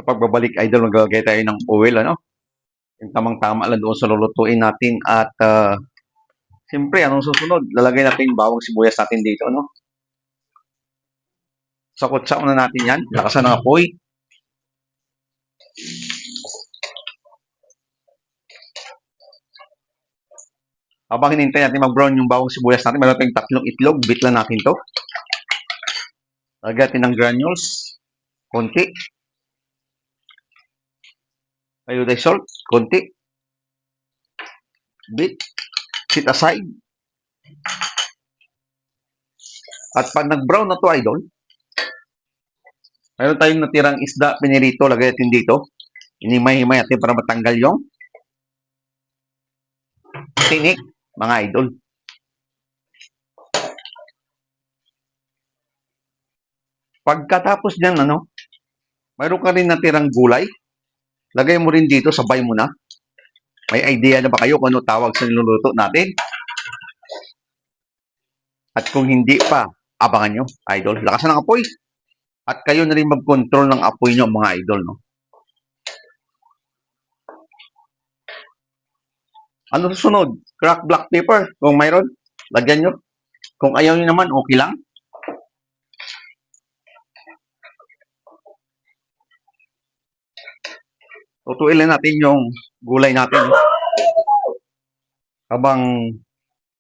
Sa pagbabalik idol, maglalagay tayo ng oil, ano? Yung tamang-tama lang doon sa lulutuin natin at siyempre, anong susunod? Lalagay natin yung bawang sibuyas natin dito, ano? Sakot-sakot na natin yan. Lakasan ng apoy. Habang hinintay natin mag-brown yung bawang sibuyas natin, meron tayong 3 itlog. Beat lang natin to. Lagyan natin ng granules. Konti. Iodized salt. Konti. Beat. Sit aside. At pag nag-brown na to, idol, meron tayong natirang isda, pinirito, lagay natin dito. Hinimay-himay natin para matanggal yung tinik, mga idol. Pagkatapos niyan, ano, mayroon ka rin natirang gulay. Lagay mo rin dito, sabay mo na. May idea na ba kayo kung ano tawag sa niluluto natin? At kung hindi pa, abangan nyo, idol. Lakasan ng apoy. At kayo na rin mag-control ng apoy nyo, mga idol, no? Ano susunod? Crack black pepper. Kung mayroon, lagyan nyo. Kung ayaw nyo naman, okay lang. Tutuin lang natin yung gulay natin. Habang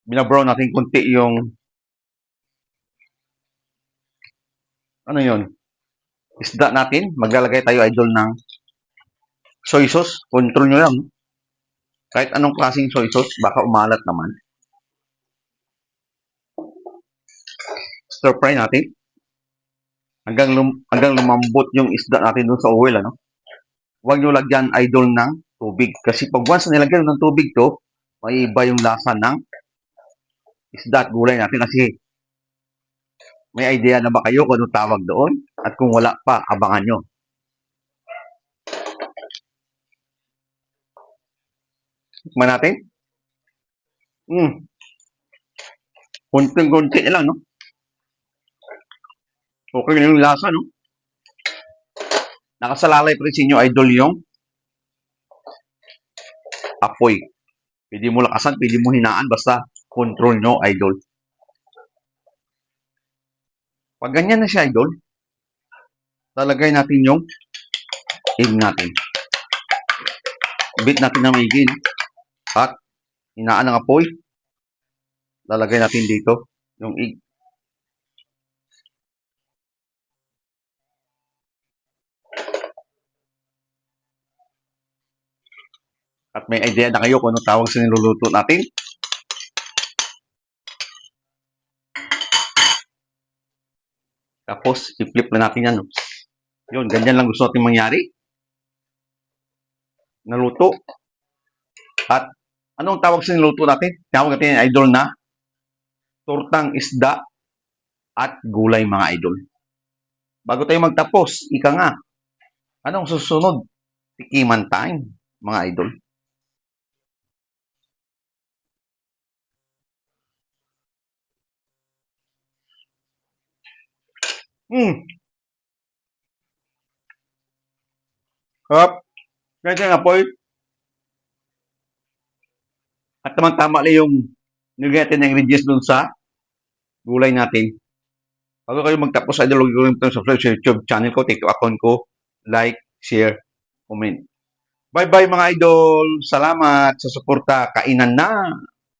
binabrown natin kunti yung ano yon, isda natin. Maglalagay tayo, idol, ng soy sauce. Control nyo lang. Kahit anong klaseng soy sauce, baka umalat naman. Stir fry natin. Hanggang lumambot yung isda natin dun sa oil, ano? Huwag nyo lagyan, idol, ng tubig. Kasi pag once na nilagyan ng tubig to, may iba yung lasa ng isda at gulay natin. Kasi may idea na ba kayo kung ano tawag doon? At kung wala pa, abangan nyo. Tikman natin. Kunting-kunti lang, no? Okay na yung lasa, no? Nakasalalay pa rin sa inyo, idol, yung apoy. Pwede mo lakasan, pwede mo hinaan, basta control nyo, idol. Pag ganyan na siya, idol, lalagay natin yung egg natin. Beat natin ng maigi, no? At hinaan ng apoy. Lalagay natin dito yung egg. At may idea na kayo kung ano tawag sa niluluto natin. Tapos, i-flip na natin yan. Yun, ganyan lang gusto natin mangyari. Naluto. At anong tawag sa niluto natin? Tawag natin, idol, na tortang isda at gulay, mga idol. Bago tayo magtapos, ika nga, anong susunod? Tikiman time, mga idol. Hop. Ganyan nga po. At tama-tama lang yung nilagay natin ng ingredients dun sa gulay natin. Bago kayo magtapos, idol, huwag kayo subscribe sa YouTube channel ko, TikTok account ko, like, share, comment. Bye-bye, mga idol. Salamat sa suporta. Kainan na.